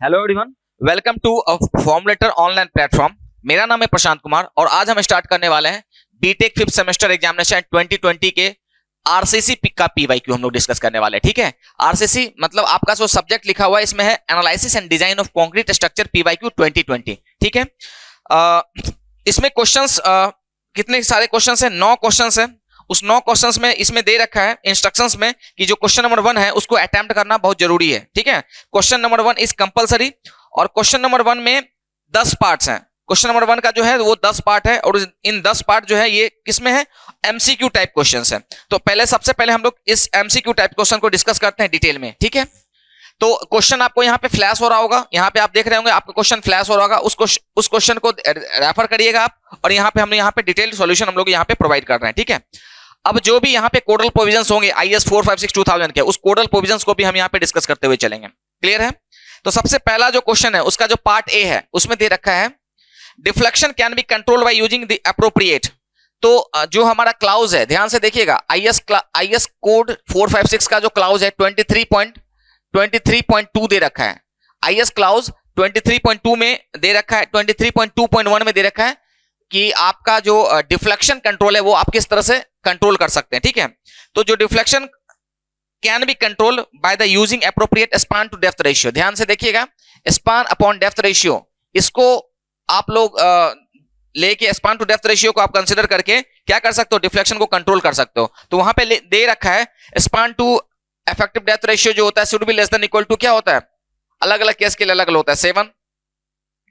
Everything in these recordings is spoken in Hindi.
Hello everyone, welcome to a formulator online platform. मेरा नाम है प्रशांत कुमार और आज हम स्टार्ट करने वाले हैं बीटेक 5th सेमेस्टर एग्जामिनेशन 2020 के आरसीसी का पीवाईक्यू हम लोग डिस्कस करने वाले हैं। ठीक है, आरसीसी मतलब आपका जो सब्जेक्ट लिखा हुआ है इसमें है analysis and design of concrete structure PYQ 2020। ठीक है, इसमें क्वेश्चंस कितने सारे क्वेश्चंस हैं? 9 क्वेश्चंस हैं। उस 9 क्वेश्चंस में इसमें दे रखा है इंस्ट्रक्शंस में कि जो क्वेश्चन नंबर 1 है उसको अटेम्प्ट करना बहुत जरूरी है। ठीक है, क्वेश्चन नंबर 1 इज कंपलसरी और क्वेश्चन नंबर 1 में 10 पार्ट्स हैं। क्वेश्चन नंबर 1 का जो है वो 10 पार्ट है और इन 10 पार्ट जो है ये किसमें है? एमसीक्यू टाइप क्वेश्चंस है। तो सबसे पहले हम लोग इस एमसीक्यू टाइप क्वेश्चन को डिस्कस करते हैं डिटेल में। ठीक है, तो क्वेश्चन आपको यहाँ पे फ्लैश हो रहा होगा, यहाँ पे आप देख रहे होंगे आपको क्वेश्चन फ्लैश हो रहा होगा। उस क्वेश्चन को रेफर करिएगा आप और यहाँ पे हमने यहाँ पे डिटेल सॉल्यूशन हम लोग यहाँ पे प्रोवाइड कर रहे हैं। ठीक है, अब जो भी यहाँ पे कोडल प्रोविजंस होंगे IS 456-2000 के, उस कोडल प्रोविजंस को भी हम यहाँ पे डिस्कस करते हुए चलेंगे। क्लियर है? तो सबसे पहला जो क्वेश्चन है उसका जो पार्ट ए है उसमें दे रखा है deflection can be controlled by using the appropriate. तो जो हमारा क्लाउज है ध्यान से देखिएगा, IS कोड 456 का जो क्लाउज है 23.2 दे रखा है। IS क्लाउज 23.2 में दे रखा है, 23.2.1 में दे रखा है कि आपका जो डिफ्लेक्शन कंट्रोल है वो आप किस तरह से कंट्रोल कर सकते हैं। ठीक है, तो जो deflection can be control by the using appropriate span to depth ratio. ध्यान से देखिएगा, स्पान अपॉन डेप्थ रेशियो, इसको आप लोग लेके स्पान टू डेप्थ रेशियो को आप कंसीडर करके क्या कर सकते हो? डिफ्लेक्शन को कंट्रोल कर सकते हो। तो वहां पे दे रखा है span to effective depth ratio जो होता है should be less than equal to, क्या होता है? अलग अलग केस के लिए अलग अलग होता है, 7,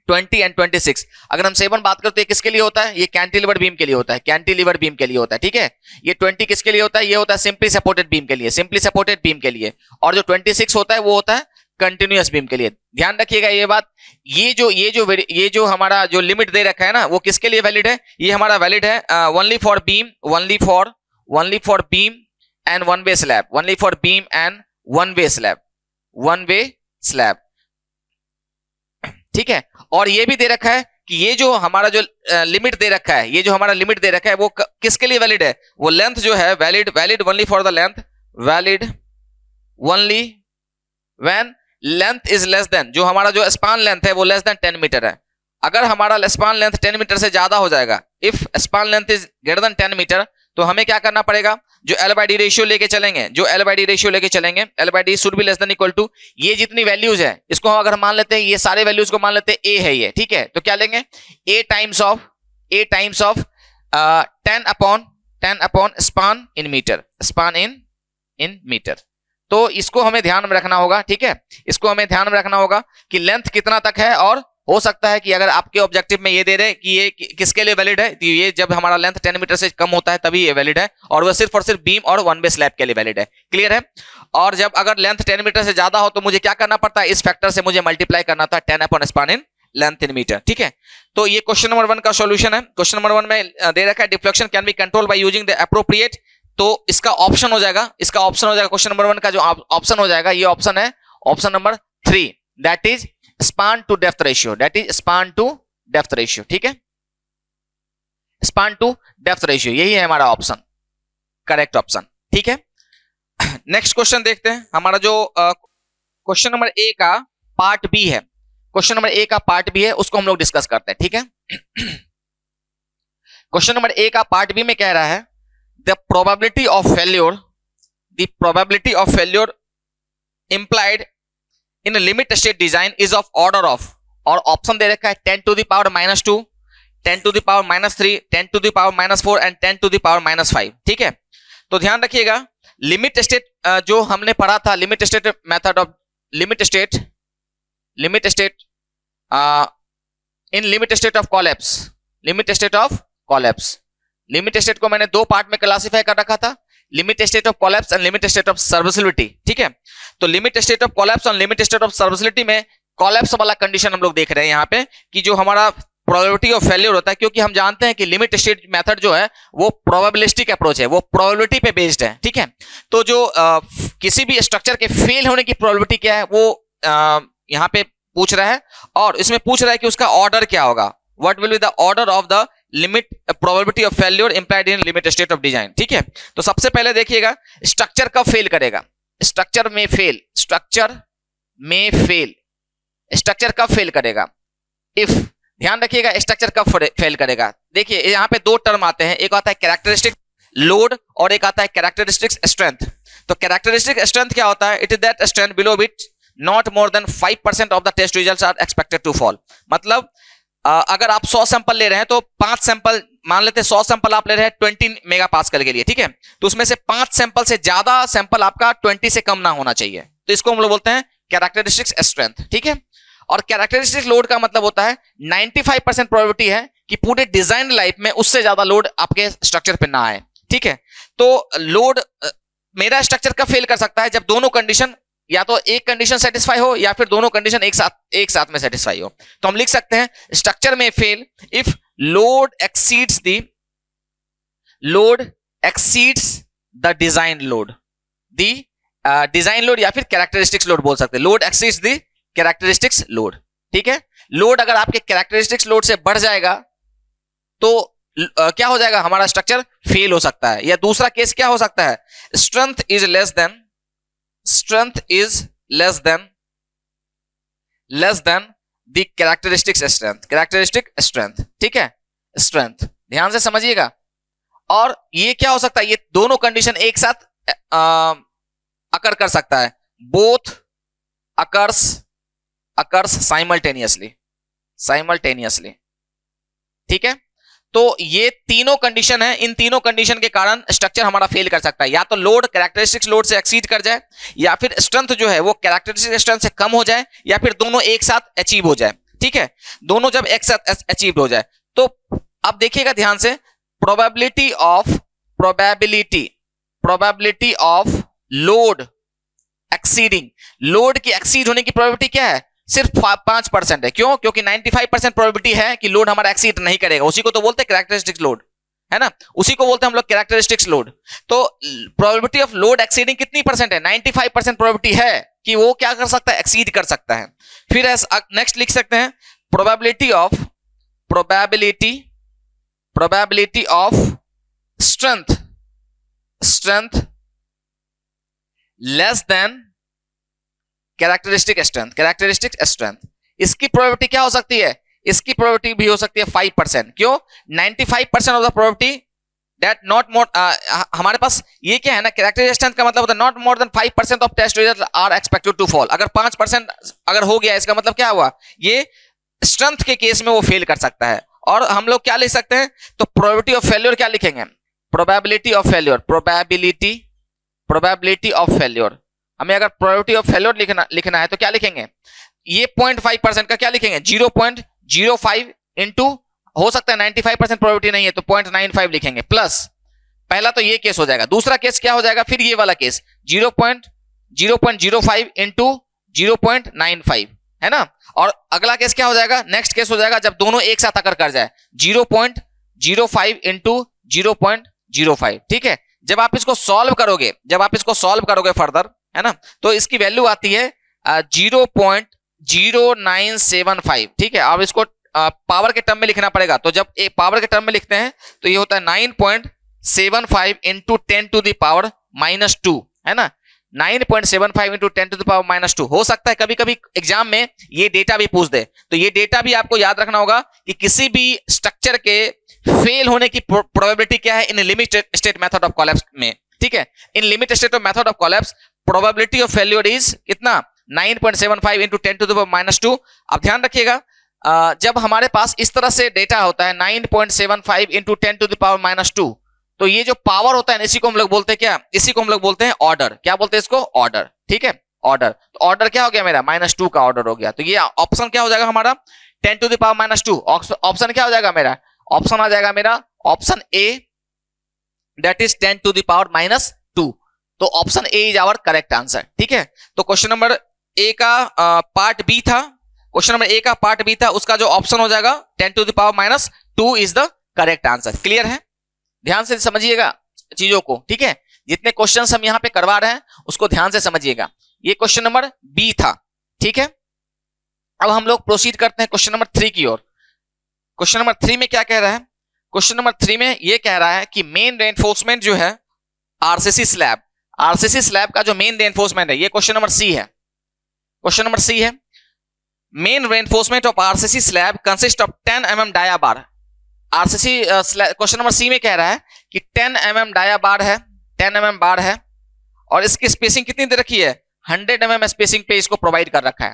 20 एंड 26। अगर हम 7 बात करते हैं किसके लिए होता है? ये कैंटिलीवर बीम के लिए होता है, कैंटिलीवर बीम के लिए होता है। ठीक है, ये 20 किसके लिए होता है? ये होता है सिंपली सपोर्टेड बीम के लिए, सिंपली सपोर्टेड बीम के लिए। और जो 26 होता है वो होता है कंटिन्यूअस बीम के लिए। ध्यान रखिएगा ये बात। ये जो हमारा जो लिमिट दे रखा है ना वो किसके लिए वैलिड है? ये हमारा वैलिड है only for beam, only for beam and one way slab, only for beam and one way slab. ठीक है, और ये भी दे रखा है कि ये जो हमारा जो लिमिट दे रखा है, ये जो हमारा लिमिट दे रखा है वो किसके लिए वैलिड है? वो लेंथ जो है valid only for the length, valid only when length is less than, जो हमारा जो स्पान लेंथ है वो लेस देन 10 मीटर है। अगर हमारा स्पान लेंथ 10 मीटर से ज्यादा हो जाएगा, if span length is greater than 10 metre, तो हमें क्या करना पड़ेगा? जो L/D रेशियो लेके चलेंगे, L/D should be less than equal to, ये जितनी वैल्यूज है इसको हम अगर मान लेते हैं, ये सारे वैल्यूज को मान लेते हैं A है ये। ठीक है, तो क्या लेंगे? A times of 10 upon span in metre. तो इसको हमें ध्यान में रखना होगा। ठीक है, इसको हमें ध्यान में रखना होगा कि लेंथ कितना तक है, और हो सकता है कि अगर आपके ऑब्जेक्टिव में ये दे रहे कि ये किसके लिए वैलिड है, तो ये जब हमारा लेंथ 10 मीटर से कम होता है तभी ये वैलिड है, और वो सिर्फ और सिर्फ बीम और वन वे स्लैब के लिए वैलिड है। क्लियर है? और जब अगर लेंथ 10 मीटर से ज्यादा हो तो मुझे क्या करना पड़ता है? इस फैक्टर से मुझे मल्टीप्लाई करना था 10 upon span in length in metre. ठीक है, तो ये क्वेश्चन नंबर 1 का सॉल्यूशन है। क्वेश्चन नंबर 1 में दे रखा है deflection can be control by using the appropriate, तो इसका ऑप्शन हो जाएगा, क्वेश्चन नंबर 1 का जो ऑप्शन हो जाएगा ये ऑप्शन है option number 3, that is span to depth ratio, ठीक है, स्पान टू डेप्थ रेशियो, यही है हमारा ऑप्शन, करेक्ट ऑप्शन। ठीक है, नेक्स्ट क्वेश्चन देखते हैं। हमारा जो क्वेश्चन नंबर A का पार्ट B है, उसको हम लोग डिस्कस करते हैं। ठीक है, क्वेश्चन नंबर A का पार्ट B में कह रहा है the probability of failure implied in a limit state design is of order of, और ऑप्शन दे रखा है 10 to the power -2, 10 to the power -3, 10 to the power -4 and 10 to the power -5। ठीक है, तो ध्यान रखिएगा लिमिट स्टेट जो हमने पढ़ा था, limit state method of limit state of collapse. Limit state को मैंने 2 पार्ट में क्लासिफाई कर रखा था, limit state of collapse and limit state of serviceability. ठीक है, तो लिमिट स्टेट ऑफ कोलैप्स और लिमिट स्टेट ऑफ सर्विसिबिलिटी में कोलैप्स वाला कंडीशन हम लोग देख रहे हैं यहाँ पे कि जो हमारा प्रोबेबिलिटी ऑफ फेलियर होता है, क्योंकि हम जानते हैं कि लिमिट स्टेट मेथड जो है वो प्रोबेबिलिस्टिक अप्रोच है, वो प्रोबेबिलिटी पे बेस्ड है। ठीक है, तो जो किसी भी स्ट्रक्चर के फेल होने की प्रोबेबिलिटी क्या है वो यहाँ पे पूछ रहा है, और इसमें पूछ रहा है कि उसका ऑर्डर क्या होगा, what will be the order of the limit probability of failure implied in limit state of design. ठीक है, तो सबसे पहले देखिएगा स्ट्रक्चर कब फेल करेगा, स्ट्रक्चर में फेल स्ट्रक्चर कब फेल करेगा? इफ, ध्यान रखिएगा, स्ट्रक्चर कब फेल करेगा। देखिए यहाँ पे दो टर्म आते हैं, एक आता है कैरेक्टरिस्टिक लोड और एक आता है कैरेक्टरिस्टिक स्ट्रेंथ। तो कैरेक्टरिस्टिक स्ट्रेंथ क्या होता है? It is that strength below which not more than 5% of the test results are expected to fall. मतलब अगर आप 100 सैंपल ले रहे हैं तो 5 सैंपल, मान लेते हैं 100 सैंपल आप ले रहे हैं 20 मेगापास्कल के लिए, ठीक है, तो उसमें से 5 सैंपल से ज्यादा सैंपल आपका 20 से कम ना होना चाहिए, तो इसको हम लोग बोलते हैं कैरेक्टरिस्टिक्स स्ट्रेंथ, ठीक है। और कैरेक्टरिस्टिक लोड का मतलब होता है 95% प्रोबेबिलिटी है कि पूरे डिजाइन लाइफ में उससे ज्यादा लोड आपके स्ट्रक्चर पे ना आए, ठीक है। तो लोड मेरा स्ट्रक्चर कब फेल कर सकता है? जब दोनों कंडीशन, या तो एक कंडीशन सेटिस्फाई हो या फिर दोनों कंडीशन एक साथ में सेटिस्फाई हो। तो हम लिख सकते हैं स्ट्रक्चर में fail if load exceeds the design load, design load या फिर कैरेक्टरिस्टिक्स लोड बोल सकते हैं। Load exceeds the characteristics load, ठीक है। लोड अगर आपके कैरेक्टरिस्टिक्स लोड से बढ़ जाएगा तो क्या हो जाएगा? हमारा स्ट्रक्चर फेल हो सकता है। या दूसरा केस क्या हो सकता है? Strength is less than the characteristics strength, ठीक है, स्ट्रेंथ, ध्यान से समझिएगा। और ये क्या हो सकता है? ये दोनों कंडीशन एक साथ अकर कर सकता है, बोथ अकर्स साइमल्टेनियसली, ठीक है। तो ये तीनों कंडीशन है, इन तीनों कंडीशन के कारण स्ट्रक्चर हमारा फेल कर सकता है। या तो लोड कैरेक्टरिस्टिक्स लोड से एक्सीड कर जाए, या फिर स्ट्रेंथ जो है वो कैरेक्टरिस्टिक स्ट्रेंथ से कम हो जाए, या फिर दोनों एक साथ अचीव हो जाए, ठीक है। दोनों जब एक साथ अचीव हो जाए तो अब देखिएगा ध्यान से, probability of load exceeding, load की एक्सीड होने की प्रोबेबिलिटी क्या है? सिर्फ 5% है। क्यों? क्योंकि 95% प्रोबेबिलिटी है कि लोड हमारा एक्सीड नहीं करेगा। उसी को तो बोलते हैं कैरेक्टरिस्टिक्स लोड, है ना, उसी को बोलते हैं हम लोग कैरेक्टरिस्टिक्स लोड। तो प्रोबेबिलिटी ऑफ लोड एक्सीडिंग कितनी परसेंट है? 95% प्रोबेबिलिटी है कि वो क्या कर सकता है? एक्सीड कर सकता है। फिर नेक्स्ट लिख सकते हैं probability of strength less than characteristic strength. इसकी प्रोबेबिलिटी क्या हो सकती है? इसकी प्रोबेबिलिटी भी हो सकती है 5%। क्यों? 95% of the probability that not more, हमारे पास ये क्या है ना, कैरेक्टरिस्टिक स्ट्रेंथ का मतलब होता है not more than 5% of test result are expected to fall. अगर 5% अगर हो गया, इसका मतलब क्या हुआ? ये स्ट्रेंथ के केस में वो फेल कर सकता है। और हम लोग क्या लिख सकते हैं? तो प्रोबेबिलिटी ऑफ फेल्योर क्या लिखेंगे? Probability of failure. हमें अगर प्रोबेबिलिटी ऑफ फेल्योर लिखना है तो क्या लिखेंगे? ये 0.5% का क्या लिखेंगे? 0.05 इंटू, हो सकता है 95% प्रोबेबिलिटी नहीं है तो 0.95 लिखेंगे, प्लस पहला तो ये केस हो जाएगा। दूसरा केस क्या हो जाएगा? फिर ये वाला केस 0.05 इंटू 0.95, है ना। और अगला केस क्या हो जाएगा? नेक्स्ट केस हो जाएगा जब दोनों एक साथ अकर कर जाए, 0.05 इंटू 0.05, ठीक है। जब आप इसको सॉल्व करोगे फर्दर, है ना, तो इसकी वैल्यू आती है 0.0975, ठीक है। अब इसको पावर के टर्म में लिखना पड़ेगा, तो जब एक पावर के टर्म में लिखते हैं तो ये होता है 9.75 इंटू 10 टू द पावर -2, है ना, 9.75 इंटू 10 टू द पावर -2। हो सकता है कभी कभी एग्जाम में ये डेटा भी पूछ दे, तो ये डेटा भी आपको याद रखना होगा कि किसी भी स्ट्रक्चर के फेल होने की प्रोबेबिलिटी क्या है इन limit state method of collapse में, ठीक है। इन limit state of method of collapse probability of failure is कितना? 9.75 इंटू 10 टू द पावर -2। अब ध्यान रखिएगा, जब हमारे पास इस तरह से डेटा होता है 9.75 इंटू 10 टू द पावर -2, तो ये जो पावर होता है इसी को हम लोग बोलते हैं क्या? इसी को हम लोग बोलते हैं ऑर्डर। क्या बोलते हैं इसको? ऑर्डर, ठीक है, ऑर्डर। तो ऑर्डर क्या हो गया मेरा? -2 का ऑर्डर हो गया। तो ये ऑप्शन क्या हो जाएगा हमारा? 10 टू द पावर -2। ऑप्शन क्या हो जाएगा मेरा? ऑप्शन आ जाएगा मेरा option A, that is 10 to the power -2। तो option A is our correct answer, ठीक है। तो क्वेश्चन नंबर ए का पार्ट बी था, उसका जो ऑप्शन हो जाएगा 10 to the power -2 is the correct answer. Clear है? ध्यान से समझिएगा चीजों को, ठीक है। जितने क्वेश्चंस हम यहां पे करवा रहे हैं उसको ध्यान से समझिएगा। ये क्वेश्चन नंबर बी था, ठीक है। अब हम लोग प्रोसीड करते हैं क्वेश्चन नंबर 3 की ओर। क्वेश्चन नंबर 3 में क्या कह रहा है? क्वेश्चन नंबर 3 में ये कह रहा है कि मेन रेनफोर्समेंट जो है आरसीसी स्लैब का जो मेन रेनफोर्समेंट है, ये क्वेश्चन नंबर सी है। Main reinforcement of RCC slab consist of 10 mm dia bar. RCC question number C में कह रहा है कि 10 mm डाया बार है, 10 mm बार है, और इसकी स्पेसिंग कितनी दे रखी है, 100 mm स्पेसिंग पे इसको प्रोवाइड कर रखा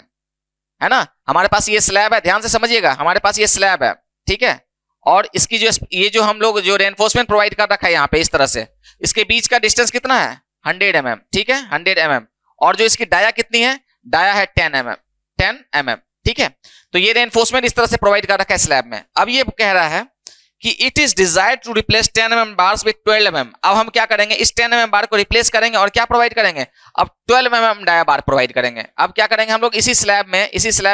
है ना। हमारे पास ये स्लैब है, ध्यान से समझिएगा, हमारे पास ये स्लैब है, ठीक है, और इसकी जो ये जो हम लोग जो रेनफोर्समेंट प्रोवाइड कर रखा है यहाँ पे इस तरह से, इसके बीच का डिस्टेंस कितना है, 100 mm, ठीक है, 100 mm, और जो इसकी डाया कितनी है, डाया है 10 mm, 10 mm, ठीक है। तो ये रेनफोर्समेंट इस तरह से प्रोवाइड कर रखा है स्लैब में। अब ये कह रहा है कि it is desired to replace 10 mm bars with 12 mm। अब हम क्या करेंगे, इस 10 mm बार को रिप्लेस करेंगे और क्या प्रोवाइड करेंगे, अब 12 mm डाया बार प्रोवाइड करेंगे। अब क्या करेंगे हम लोग, इसी स्लैब में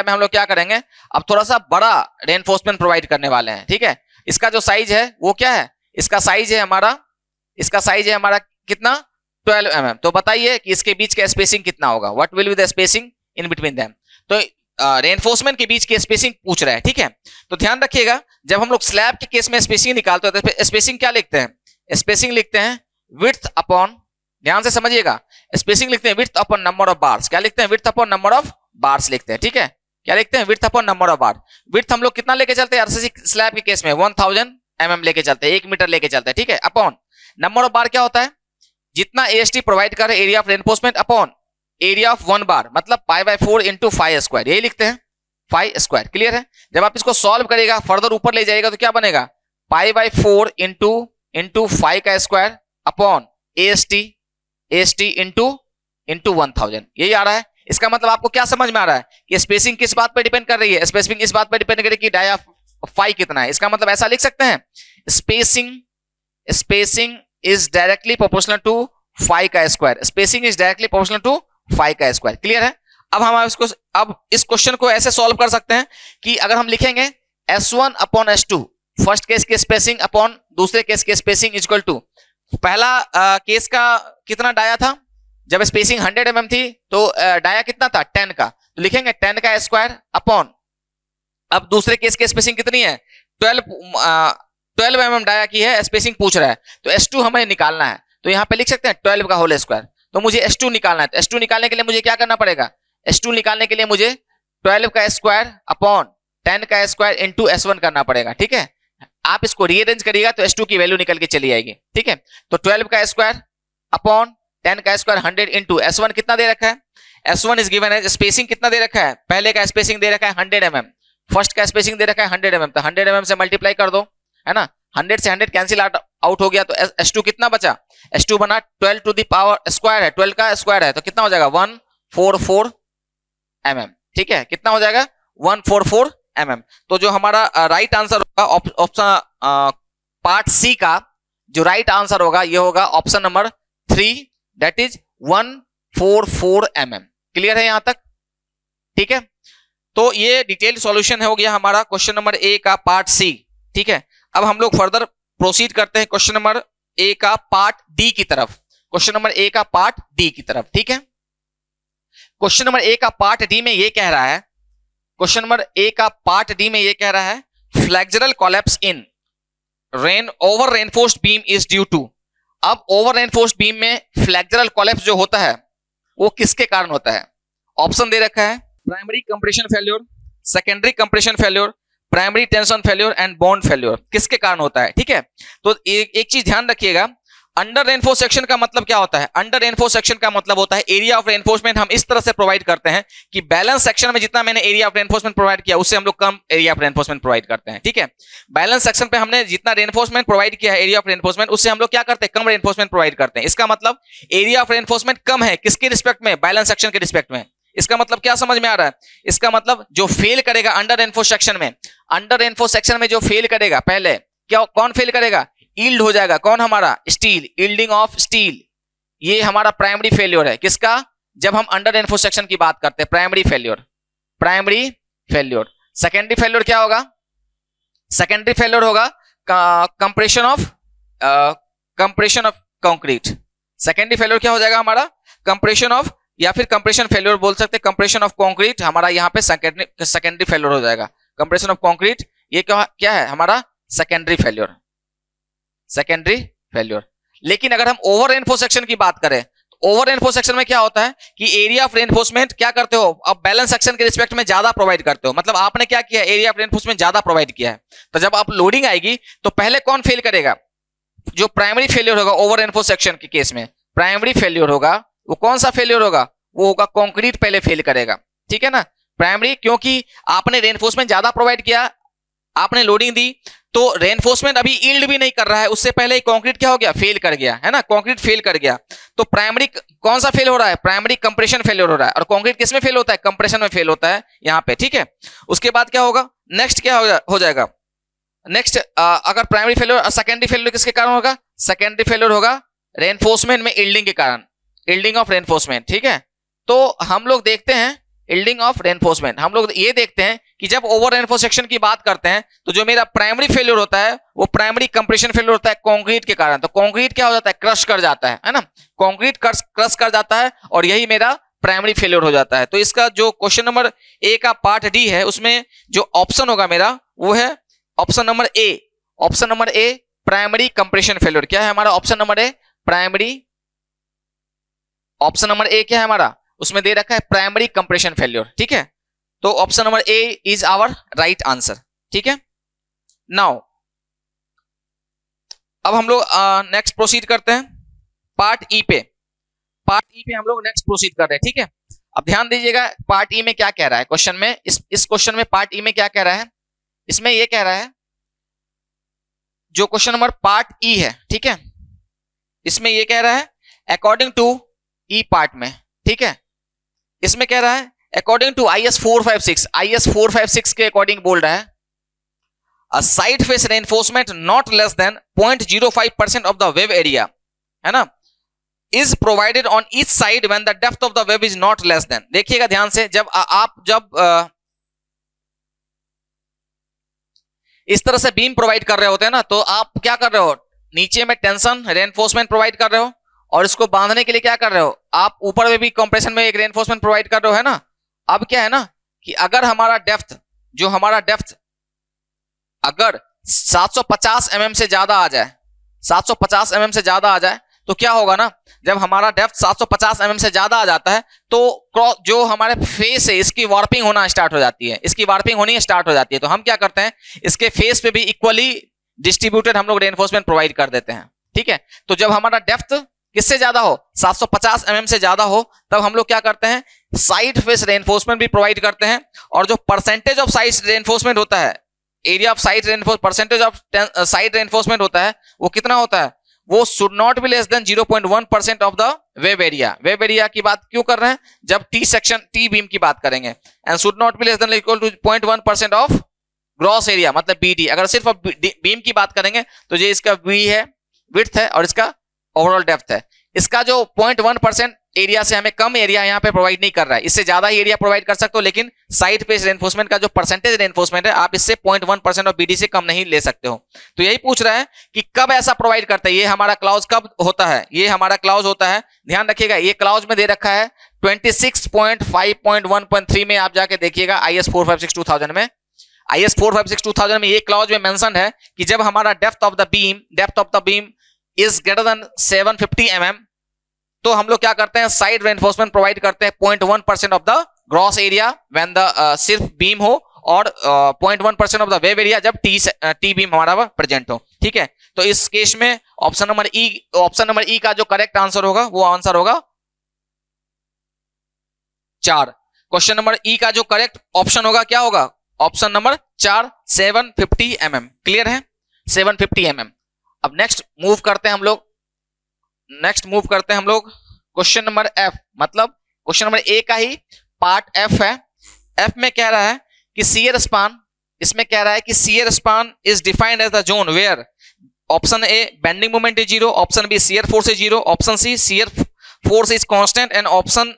हम लोग क्या करेंगे, अब थोड़ा सा बड़ा रेनफोर्समेंट प्रोवाइड करने वाले हैं, ठीक है। इसका जो साइज है वो क्या है, इसका साइज है हमारा कितना, 12 mm। तो बताइए कि इसके बीच का स्पेसिंग कितना होगा, what will be the spacing in between them. तो रेनफोर्समेंट के बीच की स्पेसिंग पूछ रहा है, ठीक है। तो ध्यान रखिएगा, जब हम लोग स्लैब के केस में स्पेसिंग निकालते हैं तो स्पेसिंग क्या लिखते हैं, स्पेसिंग लिखते हैं विड्थ अपॉन, ध्यान से समझिएगा, स्पेसिंग लिखते हैं width upon number of bars. क्या लिखते हैं, width upon number of bars लिखते हैं, ठीक है। क्या लिखते हैं, width upon number of bar. Width हम लोग कितना लेके चलते हैं आरसीसी स्लैब के केस में, 1000 mm लेके चलते हैं, 1 मीटर लेके चलते हैं, ठीक है। अपॉन नंबर ऑफ बार क्या होता है, जितना एएसटी प्रोवाइड कर area of reinforcement upon area of 1 बार, मतलब π/4 इंटू 5 स्क्वायर, यही लिखते हैं 5 स्क्वायर। क्लियर है। जब आप इसको सॉल्व करेगा, फर्दर ऊपर ले जाएगा तो क्या बनेगा, π/4 इंटू 5 का स्क्वायर अपॉन एएसटी इंटू 1000, यही आ रहा है। इसका मतलब आपको क्या समझ में आ रहा है कि स्पेसिंग किस बात पे डिपेंड कर रही है, स्पेसिंग इस बात पे डिपेंड कर रही है कि डाया फाई कितना है। इसका मतलब ऐसा लिख सकते हैं, spacing is directly proportional to 5 का square, spacing is directly proportional to 5 का स्क्वायर। क्लियर है। अब इस क्वेश्चन को ऐसे सॉल्व कर सकते हैं कि अगर हम लिखेंगे S1 upon S2, first case की स्पेसिंग अपॉन दूसरे केस की स्पेसिंग इक्वल टू, पहला केस का कितना डाया था, जब स्पेसिंग 100 mm थी तो डाया कितना था, 10 का, तो लिखेंगे 10 का स्क्वायर अपॉन, अब दूसरे केस की स्पेसिंग कितनी है, 12 mm डाया की है, स्पेसिंग पूछ रहा है, तो S2 हमें निकालना है, तो यहाँ पे लिख सकते हैं 12 का होल स्क्वायर। तो मुझे S2 निकालना है, तो S2 निकालने के लिए मुझे क्या करना पड़ेगा, S2 निकालने के लिए मुझे 12 का स्क्वायर अपॉन 10 का स्क्वायर इंटू S1 करना पड़ेगा, ठीक है। आप इसको रीअरेंज करिएगा तो S2 की वैल्यू निकल के चली आएगी, ठीक है। तो 12 का स्क्वायर अपॉन 10 का स्क्वायर 100 इंटू S1 कितना दे रखा है, S1 इज गिवन है, स्पेसिंग कितना दे रखा है, पहले का स्पेसिंग दे रखा है 100 mm, फर्स्ट का स्पेसिंग दे रखा है 100 mm, तो 100 mm से मल्टीप्लाई कर दो, है ना, 100 से 100 कैंसिल आउट हो गया, तो S2 कितना बचा, S2 बना 12 टू द पावर स्क्वायर है, 12 का स्क्वायर है, तो कितना हो जाएगा 144 mm, ठीक है। कितना हो जाएगा 144 mm। तो जो हमारा राइट आंसर होगा ऑप्शन पार्ट सी का जो राइट आंसर होगा ये होगा option number 3, that is 144 mm। Clear है यहां तक, ठीक है। तो ये डिटेल्ड सॉल्यूशन हो गया हमारा क्वेश्चन नंबर ए का पार्ट सी, ठीक है। अब हम लोग फर्दर प्रोसीड करते हैं क्वेश्चन नंबर ए का पार्ट डी की तरफ, क्वेश्चन नंबर ए का पार्ट डी की तरफ, ठीक है। क्वेश्चन नंबर ए का पार्ट डी में ये कह रहा है, क्वेश्चन नंबर ए का पार्ट डी में ये कह रहा है flexural collapse in over reinforced beam is due to. अब ओवर रेनफोर्स्ड बीम में फ्लेक्सुरल कोलैप्स जो होता है वो किसके कारण होता है, ऑप्शन दे रखा है, primary compression failure, secondary compression failure, primary tension failure and bond failure, किसके कारण होता है, ठीक है। तो एक चीज ध्यान रखिएगा, अंडर रेनफोर्स सेक्शन का मतलब क्या होता है, अंडर रेनफोर्स सेक्शन का मतलब होता है एरिया ऑफ रेनफोर्समेंट हम इस तरह से प्रोवाइड करते हैं कि बैलेंस सेक्शन में जितना मैंने एरिया ऑफ रेनफोर्समेंट प्रोवाइड किया उससे हम लोग कम एरिया ऑफ रेनफोर्समेंट प्रोवाइड करते हैं, ठीक है। बैलेंस सेक्शन पे हमने जितना रेनफोर्समेंट प्रोवाइड किया है एरिया ऑफ रेनफोर्समेंट उससे हम लोग क्या करते हैं, कम रेनफोर्समेंट प्रोवाइड करते हैं। इसका मतलब एरिया ऑफ रेनफोर्समेंट कम है किसके रिस्पेक्ट में, बैलेंस सेक्शन के रिस्पेक्ट में। इसका मतलब क्या समझ में आ रहा है, इसका मतलब जो फेल करेगा अंडर रेनफोर्स सेक्शन में, अंडर रेनफोर्स सेक्शन में जो फेल करेगा पहले क्या, कौन फेल करेगा, यील्ड हो जाएगा, कौन हमारा स्टील, यील्डिंग ऑफ स्टील, ये हमारा प्राइमरी फेल्योर है किसका, जब हम अंडर रेनफोर्स सेक्शन की बात करते हैं, प्राइमरी फेल्योर। सेकेंडरी फेल्योर क्या होगा, सेकेंडरी फेल्योर होगा compression of concrete. Secondary failure क्या हो जाएगा हमारा, कंप्रेशन ऑफ, या फिर कंप्रेशन फेल्योर बोल सकते हैं, कंप्रेशन ऑफ कंक्रीट हमारा यहाँ पे सेकेंडरी फेल्योर हो जाएगा, कंप्रेशन ऑफ कंक्रीट ये क्या है हमारा सेकेंडरी फेल्योर। लेकिन अगर हम ओवर रेनफोर्स सेक्शन की बात करें तो ओवर रेनफोर्स सेक्शन में क्या होता है कि एरिया ऑफ रेनफोर्समेंट क्या करते हो, अब बैलेंस सेक्शन के रिस्पेक्ट में ज्यादा प्रोवाइड करते हो, मतलब आपने क्या किया, एरिया ऑफ रेनफोर्समेंट ज्यादा प्रोवाइड किया है। तो जब आप लोडिंग आएगी तो पहले कौन फेल करेगा, जो प्राइमरी फेलियर होगा ओवर रेनफोर्स सेक्शन के केस में, प्राइमरी फेलियर होगा वो कौन सा फेलियर होगा, वो होगा कंक्रीट पहले फेल करेगा, ठीक है ना। प्राइमरी, क्योंकि आपने रेनफोर्समेंट ज्यादा प्रोवाइड किया, आपने लोडिंग दी, तो रेनफोर्समेंट अभी यील्ड भी नहीं कर रहा है, उससे पहले ही कंक्रीट क्या हो गया, फेल कर गया, है ना, कंक्रीट फेल कर गया। तो प्राइमरी कौन सा फेल हो रहा है, प्राइमरी कंप्रेशन फेलियर हो रहा है, और कंक्रीट किस में फेल होता है, कंप्रेशन में फेल होता है यहां पे, ठीक है। उसके बाद क्या होगा, नेक्स्ट क्या हो जाएगा, नेक्स्ट अगर प्राइमरी फेलियर, सेकेंडरी फेलियर किसके कारण होगा, सेकेंडरी फेलियर होगा रेनफोर्समेंट में यील्डिंग के कारण, यील्डिंग ऑफ रेनफोर्समेंट, ठीक है। तो हम लोग देखते हैं यील्डिंग ऑफ रेनफोर्समेंट, हम लोग ये देखते हैं कि जब ओवर रेनफोर्स सेक्शन की बात करते हैं तो जो मेरा प्राइमरी फेलियर होता है वो प्राइमरी कंप्रेशन फेलियर होता है कंक्रीट के कारण। तो कंक्रीट क्या हो जाता है, क्रश कर जाता है ना, कंक्रीट क्रश कर जाता है, और यही मेरा प्राइमरी फेलियर हो जाता है। तो इसका जो क्वेश्चन नंबर ए का पार्ट डी है, उसमें जो ऑप्शन होगा मेरा वो है ऑप्शन नंबर ए, ऑप्शन नंबर ए प्राइमरी कंप्रेशन फेलियर। क्या है हमारा ऑप्शन नंबर ए, प्राइमरी, ऑप्शन नंबर ए क्या है हमारा, उसमें दे रखा है प्राइमरी कंप्रेशन फेलियर, ठीक है। तो option number A is our right answer, ठीक है। नाउ अब हम लोग नेक्स्ट प्रोसीड करते हैं पार्ट ई पे, पार्ट ई पे हम लोग नेक्स्ट प्रोसीड कर रहे हैं, ठीक है। अब ध्यान दीजिएगा पार्ट ई में क्या कह रहा है क्वेश्चन में, इस क्वेश्चन में पार्ट ई में क्या कह रहा है, इसमें यह कह रहा है जो क्वेश्चन नंबर पार्ट ई है, ठीक है, इसमें यह कह रहा है अकॉर्डिंग टू ई पार्ट में, ठीक है, इसमें कह रहा है अकॉर्डिंग टू IS 456, IS 456 के अकॉर्डिंग बोल रहा है a side face reinforcement not less than 0.05% of the web area, है ना, is provided on each side when the depth of the web is not less than. देखिएगा ध्यान से, जब आप इस तरह से बीम प्रोवाइड कर रहे होते हैं ना, तो आप क्या कर रहे हो, नीचे में टेंशन रेनफोर्समेंट प्रोवाइड कर रहे हो, और इसको बांधने के लिए क्या कर रहे हो आप, ऊपर में भी कंप्रेशन में एक रेनफोर्समेंट प्रोवाइड कर रहे हो, है ना। अब क्या है ना कि अगर हमारा डेप्थ, जो हमारा डेप्थ अगर 750 mm से ज्यादा आ जाए, 750 mm से ज्यादा आ जाए, तो क्या होगा ना, जब हमारा डेप्थ 750 mm से ज्यादा आ जाता है तो जो हमारे फेस है इसकी वार्पिंग होना स्टार्ट हो जाती है, इसकी वार्पिंग होनी स्टार्ट हो जाती है। तो हम क्या करते हैं, इसके फेस पे भी इक्वली डिस्ट्रीब्यूटेड हम लोग रेनफोर्समेंट प्रोवाइड कर देते हैं, ठीक है। तो जब हमारा डेप्थ किससे ज्यादा हो, 750 mm से ज्यादा हो, तब हम लोग क्या करते हैं, साइड फेस रेनफोर्समेंट भी प्रोवाइड करते हैं, और जो परसेंटेज ऑफ साइड रेनफोर्समेंट होता है, area of side reinforce, percentage of side reinforcement होता है, वो कितना होता है, वो should not be less then 0.1% of the web area. Wave area की बात क्यों कर रहे हैं, जब टी सेक्शन, टी बीम की बात करेंगे, and should not be less than equal to 0.1% of gross area, मतलब BD। अगर सिर्फ बीम की बात करेंगे तो ये इसका V है, विड्थ है, और इसका ओवरऑल डेप्थ है। इसका जो 0.1% एरिया से हमें कम एरिया यहाँ पे प्रोवाइड नहीं कर रहा है, इससे ज्यादा ही एरिया प्रोवाइड कर सकते हो, लेकिन साइड फेस रेनफोर्समेंट का जो परसेंटेज रेनफोर्समेंट है, आप इससे 0.1% ऑफ BD से कम नहीं ले सकते हो। तो यही पूछ रहा है कि कब ऐसा प्रोवाइड करता है, ये हमारा क्लाउज कब होता है, ये हमारा क्लाउज होता है, ध्यान रखिएगा, ये क्लाउज में दे रखा है 26.5.1.3 में, आप जाके देखिएगा IS 456-2000 में, IS 456-2000 में ये क्लाउज में मेंशन है कि जब हमारा depth of the beam is greater then 750 mm, तो हम लोग क्या करते हैं, साइड रेनफोर्समेंट प्रोवाइड करते हैं 0.1% of the gross area when the सिर्फ बीम हो, और 0.1% ऑफ द वेव एरिया जब टी बीम हमारा प्रेजेंट हो, ठीक है। तो इस केस में ऑप्शन नंबर ई का जो करेक्ट आंसर होगा वो आंसर होगा 4। क्वेश्चन नंबर ई का जो करेक्ट ऑप्शन होगा क्या होगा, ऑप्शन नंबर 4, 750 mm। क्लियर है, 750 mm। अब नेक्स्ट मूव करते हैं हम लोग क्वेश्चन नंबर एफ, मतलब क्वेश्चन नंबर ए का ही पार्ट एफ है। एफ में कह रहा है कि शियर स्पान, इसमें कह रहा है कि shear span is defined as the zone where option A bending moment is 0, option B shear force is 0, option C shear force is constant, and option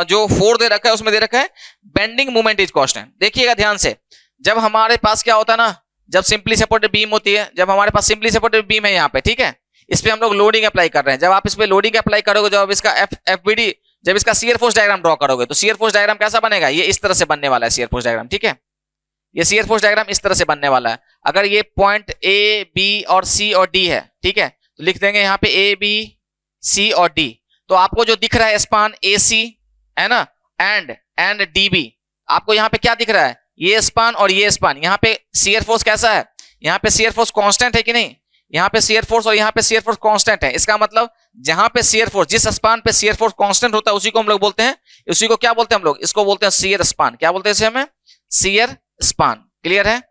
जो 4 दे रखा है उसमें दे रखा है बेंडिंग मोमेंट इज कांस्टेंट। देखिएगा ध्यान से, जब हमारे पास क्या होता है ना, जब सिंपली सपोर्टेड बीम होती है, जब हमारे पास सिंपली सपोर्टेड बीम है यहाँ पे, ठीक है, इस पे हम लोग लोडिंग अप्लाई कर रहे हैं। जब आप इस पे लोडिंग अप्लाई करोगे, जब इसका FBD, जब इसका शियर फोर्स डायग्राम ड्रॉ करोगे, तो शियर फोर्स डायग्राम कैसा बनेगा, ये इस तरह से बनने वाला है शियर फोर्स डायग्राम, ठीक है, ये शियर फोर्स डायग्राम इस तरह से बनने वाला है। अगर ये पॉइंट A, B और C और D है, ठीक है, तो लिख देंगे यहाँ पे A, B, C और D। तो आपको जो दिख रहा है स्पान AC है ना, एंड DB, आपको यहाँ पे क्या दिख रहा है, ये स्पान और ये स्पान। यहाँ पे शियर फोर्स कैसा है, यहाँ पे शियर फोर्स कांस्टेंट है कि नहीं, यहाँ पे शियर फोर्स और यहाँ पे शियर फोर्स कांस्टेंट है। इसका मतलब जहां पे शियर फोर्स, जिस स्पान पे शियर फोर्स कांस्टेंट होता है उसी को हम लोग बोलते हैं, उसी को क्या बोलते हैं हम लोग, इसको बोलते हैं शियर स्पान। क्या बोलते हैं इसे हमें, शियर स्पान। क्लियर है,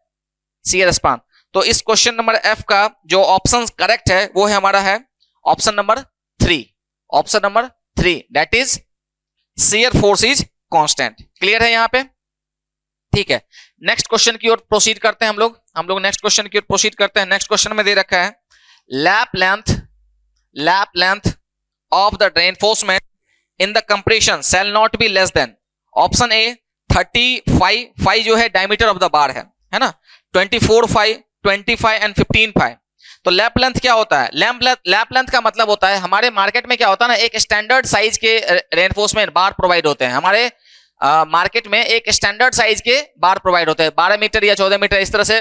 शियर स्पान। तो इस क्वेश्चन नंबर F का जो ऑप्शन करेक्ट है वो है हमारा है option number 3, option number 3, that is shear force is constant. Clear है यहाँ पे, ठीक है। नेक्स्ट क्वेश्चन की ओर प्रोसीड करते हैं हम लोग नेक्स्ट क्वेश्चन की ओर प्रोसीड करते हैं। नेक्स्ट क्वेश्चन में दे रखा है lap length of the reinforcement in the compression shall not be less then, option A 35 जो है डायमीटर ऑफ द बार है ना, 24 25 एंड 15 तो लैप लेंथ क्या होता है, लैप लेंथ का मतलब होता है हमारे मार्केट में क्या होता है ना, एक स्टैंडर्ड साइज के रेनफोर्समेंट बार प्रोवाइड होते हैं हमारे मार्केट में, एक स्टैंडर्ड साइज के बार प्रोवाइड होते हैं, 12 मीटर या 14 मीटर इस तरह से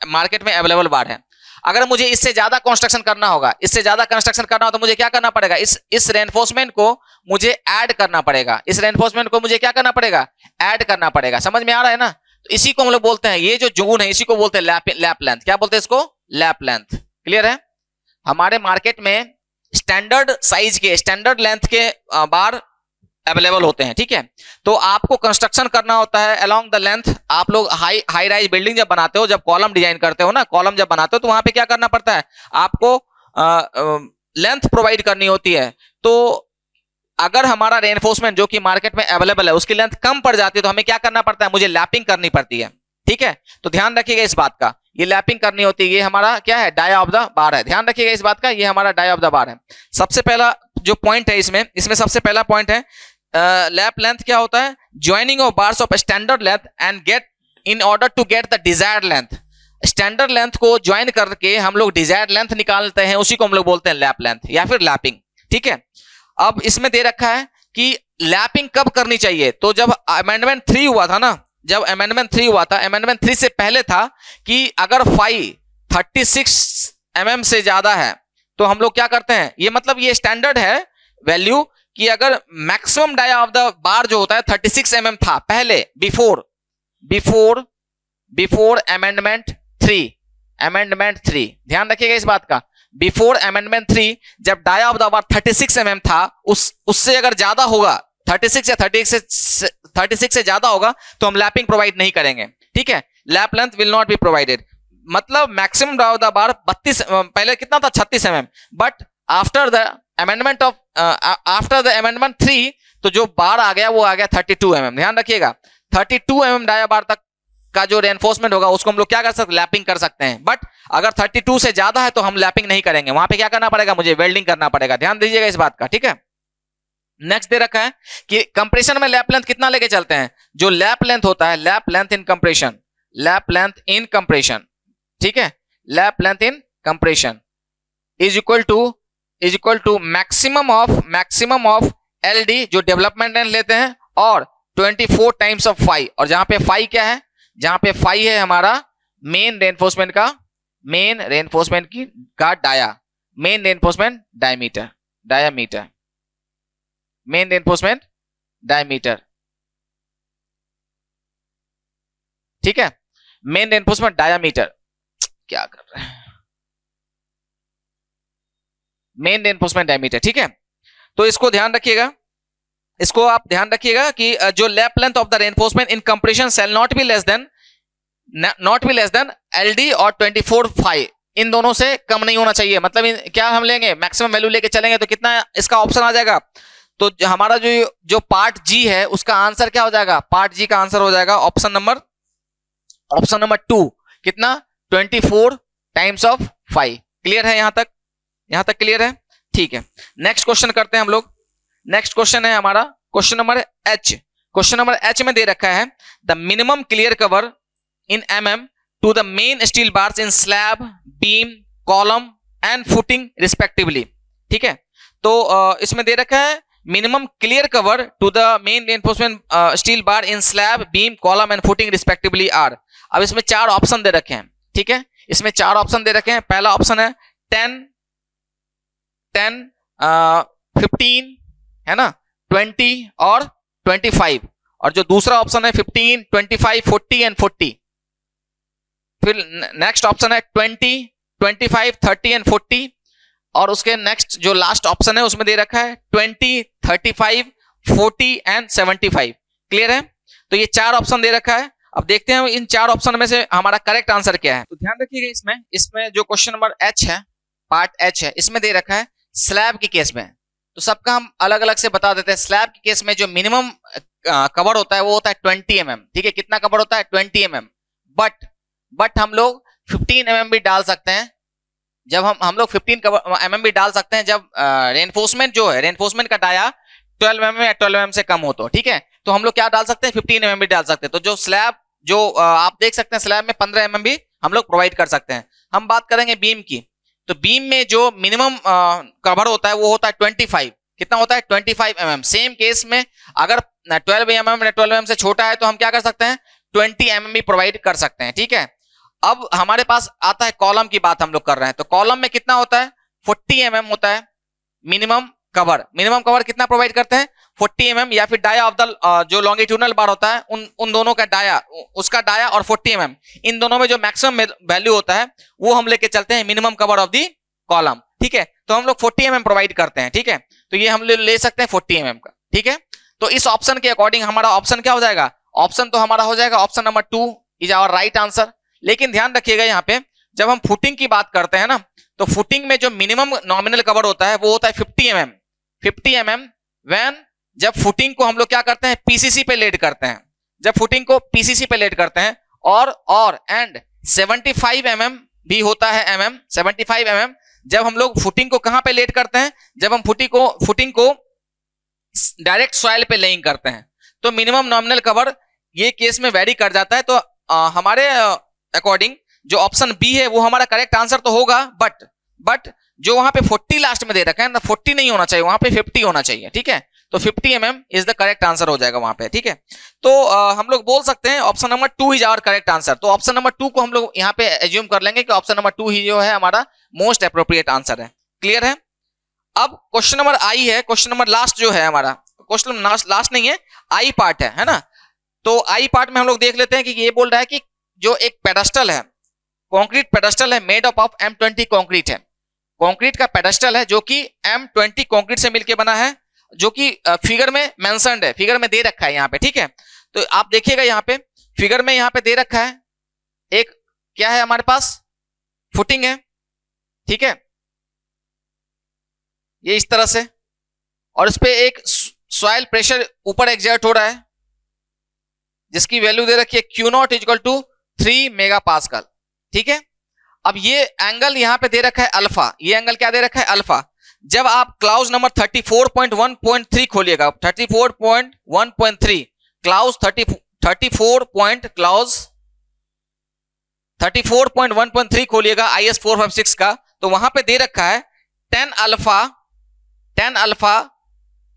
मार्केट में अवेलेबल बार है। अगर मुझे इससे ज्यादा कंस्ट्रक्शन करना होगा, इससे ज्यादा कंस्ट्रक्शन करना हो तो मुझे क्या करना पड़ेगा, इस रेनफोर्समेंट को मुझे ऐड करना पड़ेगा, इस रेनफोर्समेंट को मुझे क्या करना पड़ेगा, ऐड करना पड़ेगा। समझ में आ रहा है ना, तो इसी को हम लोग बोलते हैं, ये जो जोन है इसी को बोलते हैं लैप लेंथ। क्या बोलते हैं इसको, लैप लेंथ। क्लियर है, हमारे मार्केट में स्टैंडर्ड साइज के, स्टैंडर्ड लेंथ के बार अवेलेबल होते हैं, ठीक है। तो आपको कंस्ट्रक्शन करना होता है अलोंग द लेंथ। आप लोग हाई राइज बिल्डिंग जब बनाते हो, जब कॉलम डिजाइन करते हो ना, कॉलम जब बनाते हो तो वहां पे क्या करना पड़ता है, आपको लेंथ प्रोवाइड करनी होती है। तो अगर हमारा रेनफोर्समेंट जो कि मार्केट में अवेलेबल है उसकी लेंथ कम पड़ जाती है तो हमें क्या करना पड़ता है, मुझे लैपिंग करनी पड़ती है, ठीक है। तो ध्यान रखिएगा इस बात का, ये लैपिंग करनी होती है। ये हमारा क्या है, डाया ऑफ द बार है, ध्यान रखिएगा इस बात का, ये हमारा डाया ऑफ द बार है। सबसे पहला जो पॉइंट है इसमें सबसे पहला पॉइंट है लैप लेंथ क्या होता है, joining of bars of standard length and get in order to get the desired length. Standard length को ज्वाइन करके हम लोग डिजायर्ड लेंथ निकालते हैं, उसी को हम लोग बोलते हैं लैप लेंथ या फिर लैपिंग, ठीक है। अब इसमें दे रखा है कि लैपिंग कब करनी चाहिए, तो जब अमेंडमेंट 3 हुआ था ना, जब अमेंडमेंट 3 हुआ था, अमेंडमेंट 3 से पहले था कि अगर फाई 36 mm से ज्यादा है तो हम लोग क्या करते हैं, ये मतलब ये स्टैंडर्ड है वैल्यू कि अगर maximum dia of the bar जो होता है 36 mm था पहले, बिफोर अमेंडमेंट 3, ध्यान रखिएगा इस बात का, बिफोर अमेंडमेंट 3 जब dia of the bar 36 mm था, उससे अगर ज्यादा होगा 36 या 36 से ज्यादा होगा तो हम लैपिंग प्रोवाइड नहीं करेंगे, ठीक है। Lap length will not be provided, मतलब maximum dia of the bar 32, पहले कितना था 36 mm, but after the amendment 3 तो जो बार आ गया वो आ गया 32 mm। ध्यान रखिएगा 32 mm डाया बार तक का जो रेनफोर्समेंट होगा उसको हम लोग क्या कर सकते हैं, लैपिंग कर सकते हैं। बट अगर 32 से ज्यादा है तो हम लैपिंग नहीं करेंगे, वहां पे क्या करना पड़ेगा, मुझे वेल्डिंग करना पड़ेगा। ध्यान दीजिएगा इस बात का, ठीक है। नेक्स्ट दे रखा है कि कंप्रेशन में लैप लेंथ कितना लेके चलते हैं, जो लैप लेंथ होता है, लैप लेंथ इन कंप्रेशन, ठीक है, lap length in compression is equal to maximum of LD जो डेवलपमेंट लेंथ लेते हैं और 24 टाइम्स ऑफ फाई, और जहां पे फाई क्या है, जहां पे फाई है हमारा मेन रेनफोर्समेंट का डाया, मेन रेनफोर्समेंट डायमीटर, ठीक है, मेन रेनफोर्समेंट डायमीटर, क्या कर रहे हैं, मेन रेनफोर्समेंट डायमीटर, ठीक है। तो इसको ध्यान रखिएगा, इसको आप ध्यान रखिएगा कि जो lap length of the reinforcement in compression shall not be less then LD और 24 फाई, इन दोनों से कम नहीं होना चाहिए। मतलब क्या हम लेंगे, मैक्सिमम वैल्यू लेके चलेंगे तो कितना इसका ऑप्शन आ जाएगा, तो हमारा जो पार्ट जी है उसका आंसर क्या हो जाएगा, पार्ट जी का आंसर हो जाएगा ऑप्शन नंबर 2, कितना 24 टाइम्स ऑफ फाई। क्लियर है, यहां तक क्लियर है, ठीक है। नेक्स्ट क्वेश्चन करते हैं हम लोग। नेक्स्ट क्वेश्चन है हमारा क्वेश्चन नंबर H में दे रखा है the minimum clear cover in mm to the main steel bars in slab, beam, column and footing respectively, ठीक है। तो इसमें दे रखा है minimum clear cover to the main reinforcement steel bar in slab, beam, column and footing respectively are. अब इसमें 4 ऑप्शन दे रखे हैं, ठीक है, इसमें 4 ऑप्शन दे रखे हैं। पहला ऑप्शन है 10, 15, है ना, 20 और 25, और जो दूसरा ऑप्शन है 15, 25, 40 एंड 40। फिर नेक्स्ट ऑप्शन है 20, 25, 30 एंड 40, और उसके नेक्स्ट जो लास्ट ऑप्शन है उसमें दे रखा है 20, 35, 40 एंड 75। क्लियर है? तो ये 4 ऑप्शन दे रखा है। अब देखते हैं इन 4 ऑप्शन में से हमारा करेक्ट आंसर क्या है। तो ध्यान रखिएगा, इसमें जो क्वेश्चन नंबर H है, पार्ट H है, इसमें दे रखा है स्लैब के केस में। तो सबका हम अलग अलग से बता देते हैं। स्लैब के केस में जो मिनिमम कवर होता है वो होता है 20 mm। ठीक है, कितना कवर होता है? 20 mm। बट हम लोग 15 mm भी डाल सकते हैं। जब हम लोग 15 mm भी डाल सकते हैं जब रेनफोर्समेंट जो है, रेनफोर्समेंट का डाया 12 mm या 12 mm से कम हो तो। ठीक है, तो हम लोग क्या डाल सकते हैं? 15 mm भी डाल सकते हैं। तो जो स्लैब जो आप देख सकते हैं स्लैब में 15 mm भी हम लोग प्रोवाइड कर सकते हैं। हम बात करेंगे बीम की, तो बीम में जो मिनिमम कवर होता है वो होता है 25। कितना होता है? 25 mm। सेम केस में अगर 12 mm या 12 mm से छोटा है तो हम क्या कर सकते हैं? 20 mm भी प्रोवाइड कर सकते हैं। ठीक है, अब हमारे पास आता है कॉलम की बात हम लोग कर रहे हैं। तो कॉलम में कितना होता है? 40 mm होता है मिनिमम कवर। मिनिमम कवर कितना प्रोवाइड करते हैं? 40 mm। या फिर डाया ऑफ द जो लॉन्गिट्यूडनल बार होता है उन दोनों का डाया, उसका डाया और 40 mm, इन दोनों में जो मैक्सिमम वैल्यू होता है वो हम लेके चलते हैं minimum cover of the column. ठीक है, तो हम लोग 40 mm प्रोवाइड करते हैं। ठीक है, तो ये हम ले सकते हैं 40 mm का। ठीक है, तो इस ऑप्शन के अकॉर्डिंग हमारा ऑप्शन क्या हो जाएगा? ऑप्शन तो हमारा हो जाएगा option number 2 is our right answer. लेकिन ध्यान रखिएगा यहाँ पे जब हम फुटिंग की बात करते हैं ना, तो फुटिंग में जो मिनिमम नॉमिनल कवर होता है वो होता है 50 mm। 50 mm व्हेन जब फुटिंग को हम लोग क्या करते हैं? पीसीसी पे लेड करते हैं। जब फुटिंग को पीसीसी पे लेड करते हैं और एंड 75 mm भी होता है mm, 75 mm जब हम लोग फुटिंग को कहां पे लेड करते हैं? जब हम फुटिंग को डायरेक्ट सॉइल पे लेइंग करते हैं। तो मिनिमम नॉमिनल कवर ये केस में वेरी कर जाता है। तो हमारे अकॉर्डिंग जो ऑप्शन बी है वो हमारा करेक्ट आंसर तो होगा, बट जो वहां पे 40 लास्ट में दे रखा है ना, 40 नहीं होना चाहिए, वहां पे 50 होना चाहिए। ठीक है, तो 50 mm is the correct answer हो जाएगा वहां पे। ठीक है, तो हम लोग बोल सकते हैं option number 2 is our correct answer. तो ऑप्शन नंबर 2 को हम लोग यहाँ पे एज्यूम कर लेंगे कि ऑप्शन नंबर 2 ही जो है हमारा मोस्ट अप्रोप्रिएट आंसर है। क्लियर है? अब क्वेश्चन नंबर आई है, क्वेश्चन नंबर लास्ट जो है हमारा, क्वेश्चन लास्ट नहीं है, आई पार्ट है ना। तो आई पार्ट में हम लोग देख लेते हैं कि ये बोल रहा है कि जो एक पेडस्टल है, कंक्रीट पेडस्टल है, made up of M20 concrete है। कंक्रीट का पेडस्टल है जो कि M20 कंक्रीट से मिलकर बना है, जो कि फिगर में मेंशन्ड है, फिगर में दे रखा है यहाँ पे। ठीक है, तो आप देखिएगा यहाँ पे फिगर में यहाँ पे दे रखा है एक क्या है हमारे पास? फुटिंग है। ठीक है, ये इस तरह से, और इस पे एक सॉइल प्रेशर ऊपर एग्जर्ट हो रहा है जिसकी वैल्यू दे रखी है Q0 इक्वल टू 3 मेगापास्कल। ठीक है, अब ये एंगल यहां पे दे रखा है अल्फा। ये एंगल क्या दे रखा है? अल्फा। जब आप क्लाउज नंबर 34.1.3 खोलिएगा, 34.1.3 क्लाउज 34.1.3 खोलिएगा IS 456 का, तो वहां पे दे रखा है 10 alpha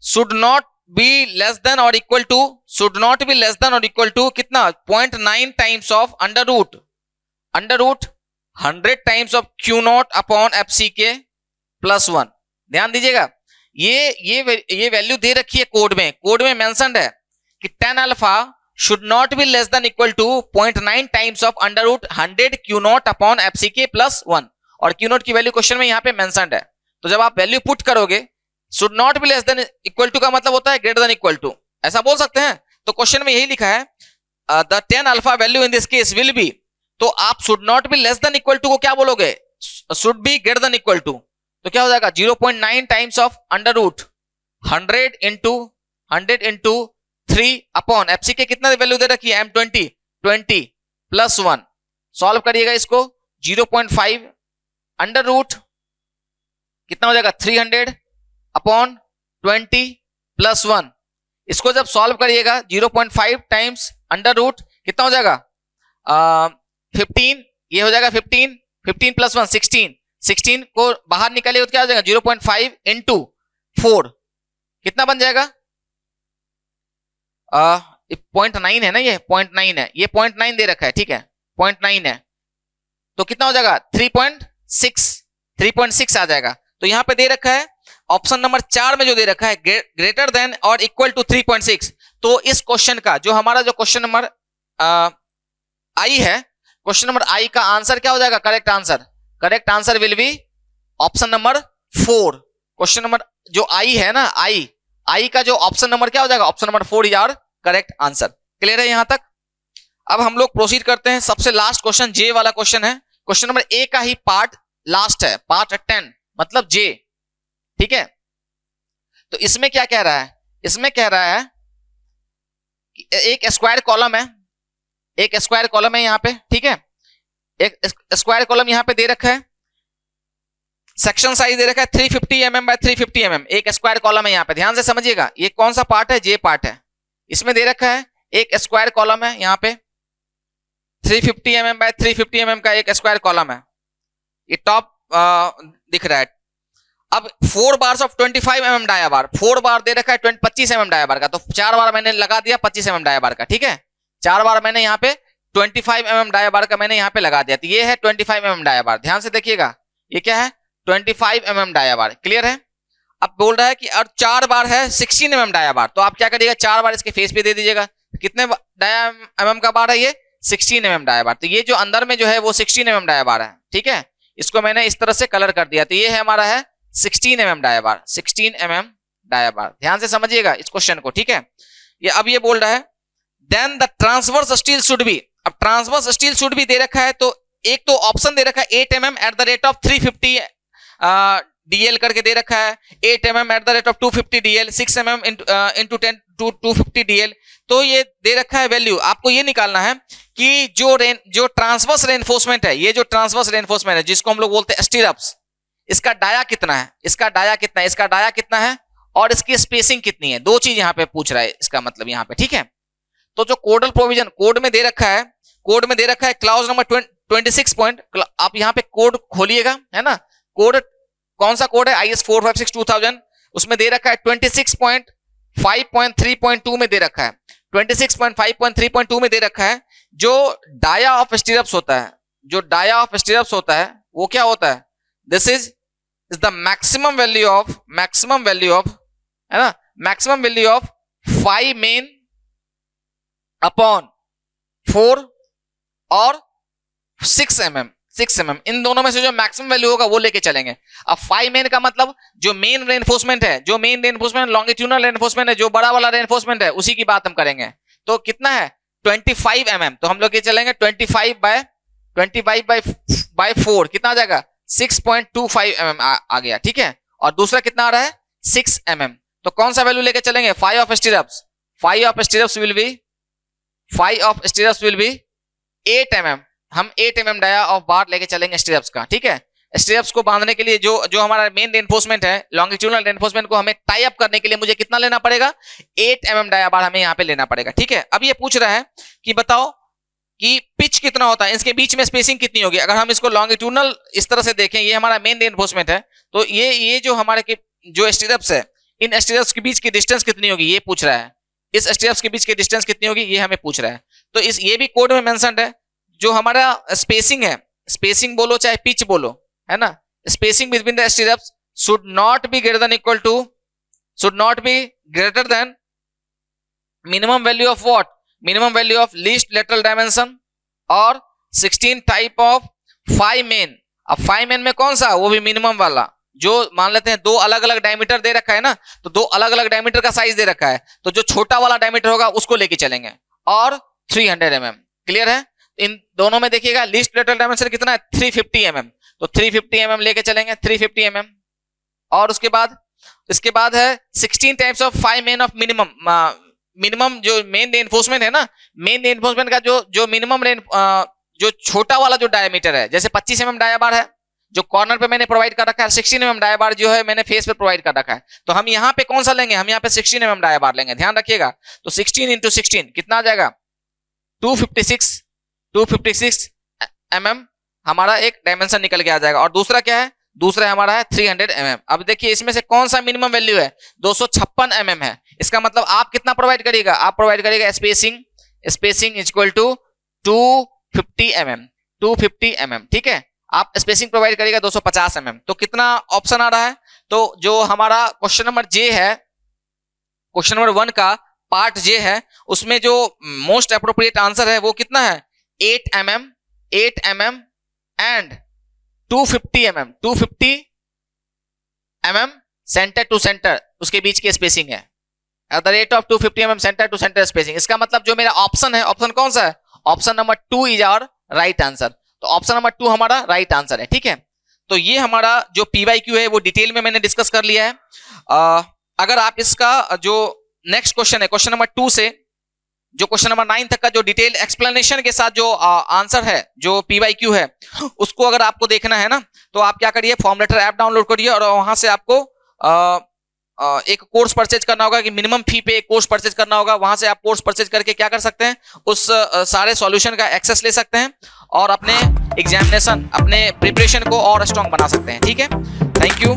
should not be less than और इक्वल टू कितना? 0.9 times of under root 100 times of Q0 upon FCK plus 1। ध्यान दीजिएगा, ये वैल्यू दे रखी है कोड में मेंशन्ड है कि 10 alpha should not be less than equal to 0.9 times of under root 100 Q0 upon FCK plus 1, और Q0 की वैल्यू क्वेश्चन में यहाँ पे मेंशन्ड है। तो जब आप वैल्यू पुट करोगे, should not be less than equal to का मतलब होता है ग्रेटर देन इक्वल टू, ऐसा बोल सकते हैं। तो क्वेश्चन में यही लिखा है the 10 alpha value in this case will be, तो आप should not be less than equal to को क्या बोलोगे? Should be greater than equal to. तो क्या हो जाएगा? 0.9 times of under root 100 into 3 upon FCK कितना वैल्यू दे रखी है? M20 20 plus 1। सॉल्व करिएगा इसको, 0.5 अंडर रूट कितना हो जाएगा? 300 अपॉन 20 प्लस 1। इसको जब सॉल्व करिएगा 0.5 टाइम्स अंडर रूट कितना हो जाएगा? 15, ये हो जाएगा 15 प्लस 1 16 को बाहर निकालिए तो क्या हो जाएगा? 0.5 इंटू 4 कितना बन जाएगा? 0.9 है ना, ये 0.9 है, ये 0.9 दे रखा है। ठीक है, 0.9 है तो कितना हो जाएगा? 3.6 आ जाएगा। तो यहां पे दे रखा है ऑप्शन नंबर 4 में जो दे रखा है ग्रेटर देन और इक्वल टू 3.6, तो इस क्वेश्चन का जो हमारा जो क्वेश्चन नंबर आई है, क्वेश्चन नंबर आई का आंसर क्या हो जाएगा? Correct answer will be option number 4। Question number जो आई है ना, आई का जो ऑप्शन नंबर क्या हो जाएगा? Option number 4 is our correct answer. Clear है यहां तक? अब हम लोग प्रोसीड करते हैं। सबसे लास्ट क्वेश्चन जे वाला क्वेश्चन है। क्वेश्चन नंबर ए का ही पार्ट लास्ट है, पार्ट 10 मतलब जे। ठीक है, तो इसमें क्या कह रहा है? इसमें कह रहा है कि एक स्क्वायर कॉलम है, एक स्क्वायर कॉलम है यहां पे। ठीक है, एक स्क्वायर कॉलम यहां पे दे रखा है, सेक्शन साइज दे रखा है 350 mm बाय 350 mm। एक स्क्वायर कॉलम है यहां पे, ध्यान से समझिएगा। ये कौन सा पार्ट है? जे पार्ट है। इसमें दे रखा है एक स्क्वायर कॉलम है यहां पे, 350 mm बाय 350 mm का एक स्क्वायर कॉलम है। ये टॉप दिख रहा है। अब 4 बार्स ऑफ 25 mm डाया बार, 4 बार दे रखा है 25 mm डाया बार का, तो 4 बार मैंने लगा दिया 25 mm डाया बार का। ठीक है, 4 बार मैंने यहाँ पे 25 mm डाया बार का मैंने यहाँ पे लगा दिया। तो ये है 25 mm डाया बार। ध्यान से देखिएगा, ये क्या है? 25 mm डाया बार। क्लियर है? अब बोल रहा है कि और 4 बार है 16 mm डाया बार, तो आप क्या करिएगा? 4 बार इसके फेस पे दे दीजिएगा। कितने डाया mm का बार है ये? 16 mm डाया बार। तो ये जो अंदर में जो है वो 16 mm डाया बार है। ठीक है, इसको मैंने इस तरह से कलर कर दिया। तो ये है हमारा है 16 mm डाया बार, 16 mm डाया बार। ध्यान से समझिएगा इस क्वेश्चन को। ठीक है, ये अब ये बोल रहा है then the transverse steel should be. अब ट्रांसवर्स स्टील शुड बी दे रखा है, तो एक तो ऑप्शन दे रखा है 8 mm at the rate of 350 DL करके दे रखा है, 8 mm at the rate of 250 DL, 6 mm into 10 to 250 DL। तो ये दे रखा है वैल्यू। आपको ये निकालना है कि जो ट्रांसवर्स रेनफोर्समेंट है, ये जो ट्रांसवर्स रेनफोर्समेंट है जिसको हम लोग बोलते हैं स्टीरअप्स, इसका डाया कितना है, इसका डाया कितना है, इसका डाया कितना है और इसकी स्पेसिंग कितनी है। दो चीज यहां पे पूछ रहा है इसका मतलब यहां पे। ठीक है, तो जो कोडल प्रोविजन कोड में दे रखा है, कोड में दे रखा है क्लाउज नंबर 26 पॉइंट, आप यहां पे कोड खोलिएगा, है ना। कोड कौन सा कोड है? IS 456-2000। उसमें दे रखा है 26.5.3.2 में दे रखा है, 26.5.3.2 में दे रखा है जो डाया ऑफ स्टीरअप्स होता है, जो डाया ऑफ स्टीरअप्स होता है वो क्या होता है? This is the maximum value of है ना, maximum value of 5 main upon 4 और 6 mm। इन दोनों में से जो मैक्सिमम वैल्यू होगा वो लेके चलेंगे। अब 5 मेन का मतलब जो मेन रेनफोर्समेंट है, जो मेन रेनफोर्समेंट लॉन्गिट्यूडनल रेनफोर्समेंट है, जो बड़ा वाला रेनफोर्समेंट है, उसी की बात हम करेंगे। तो कितना है? 25 mm। तो हम लोग ये चलेंगे 25 बाय 4, कितना आ जाएगा? 6.25 mm आ गया। ठीक है, और दूसरा कितना आ रहा है? 6 mm। तो कौन सा वैल्यू लेके चलेंगे? 5 of स्टीरअप्स। 5 of स्टीरअप्स will be 8 mm। हम 8 mm डाया ऑफ बार लेके चलेंगे स्टीरअप्स का। ठीक है, स्टीरअप्स को बांधने के लिए जो हमारा मेन रेनफोर्समेंट है, लॉन्गिट्यूडनल रेनफोर्समेंट को हमें टाई अप करने के लिए मुझे कितना लेना पड़ेगा? 8 mm डाया बार हमें यहाँ पे लेना पड़ेगा। ठीक है, अब ये पूछ रहा है कि बताओ कि पिच कितना होता है, इसके बीच में स्पेसिंग कितनी होगी। अगर हम इसको लॉन्गिट्यूडनल इस तरह से देखें, ये हमारा मेन रेनफोर्समेंट है, तो ये जो हमारे जो स्टीरअप्स है, इन स्टीरअप्स के बीच की डिस्टेंस कितनी होगी ये पूछ रहा है। इस स्टीरअप्स के बीच की डिस्टेंस कितनी होगी ये हमें पूछ रहा है। तो ये भी कोड में मेंशन्ड है। जो हमारा स्पेसिंग है, स्पेसिंग बोलो चाहे पिच बोलो, है ना, spacing between the स्टीरअप्स should not B greater then minimum value of what? Minimum value of least lateral dimension और 16 टाइप ऑफ 5 मेन। अब 5 मेन में कौन सा? वो भी मिनिमम वाला, जो मान लेते हैं 2 अलग अलग डायमीटर दे रखा है ना, तो 2 अलग अलग डायमीटर का साइज दे रखा है, तो जो छोटा वाला डायमीटर होगा उसको लेके चलेंगे, और 300 mm। क्लियर है? इन दोनों में देखिएगा लीस्ट लेटरल डायमेंशन कितना है? 350 mm। तो 350 mm लेके चलेंगे, 350 mm। और इसके बाद है 16 types of 5 main of minimum जो मेन रेनफोर्समेंट है ना, मेन रेनफोर्समेंट का जो मिनिमम जो छोटा वाला जो डायमीटर है, जैसे 25 mm डाया बार है जो कॉर्नर पे मैंने प्रोवाइड कर रखा है, 16 mm डाया बार जो है मैंने फेस पे प्रोवाइड कर रखा है। तो हम यहाँ पे कौन सा लेंगे? हम यहाँ पे 16 mm डाया बार लेंगे, ध्यान रखिएगा। तो 16 into 16 कितना आ जाएगा? 256 mm हमारा एक डायमेंशन निकल के आ जाएगा। और दूसरा क्या है? दूसरा हमारा है 300 mm। अब देखिए इसमें से कौन सा मिनिमम वैल्यू है? 256 mm है। इसका मतलब आप कितना प्रोवाइड करिएगा? आप प्रोवाइड करिएगा स्पेसिंग इक्वल टू 250 mm। ठीक है, आप स्पेसिंग प्रोवाइड करिएगा 250 mm। तो कितना ऑप्शन आ रहा है? तो जो हमारा क्वेश्चन नंबर जे है, क्वेश्चन नंबर 1 का पार्ट जे है, उसमें जो मोस्ट अप्रोप्रिएट आंसर है वो कितना है 8 mm and 250 mm centre to centre, उसके बीच की स्पेसिंग है at the rate of 250 mm centre to centre spacing. इसका मतलब जो मेरा ऑप्शन है, ऑप्शन कौन सा है, option number 2 is our right answer. तो ऑप्शन नंबर 2 हमारा राइट आंसर है, ठीक है। तो ये हमारा जो PYQ है वो डिटेल में मैंने डिस्कस कर लिया है। अगर आप इसका जो नेक्स्ट क्वेश्चन है, क्वेश्चन नंबर 2 से जो क्वेश्चन नंबर 9 तक का जो डिटेल एक्सप्लेनेशन के साथ जो आंसर है, जो PYQ है, उसको अगर आपको देखना है ना, तो आप क्या करिए, फॉर्म लेटर ऐप डाउनलोड करिए और वहां से आपको एक कोर्स परचेज करना होगा कि मिनिमम फी पे एक कोर्स परचेज करना होगा। वहां से आप कोर्स परचेज करके क्या कर सकते हैं, उस सारे सॉल्यूशन का एक्सेस ले सकते हैं और अपने एग्जामिनेशन, अपने प्रिपरेशन को और स्ट्रांग बना सकते हैं, ठीक है। Thank you.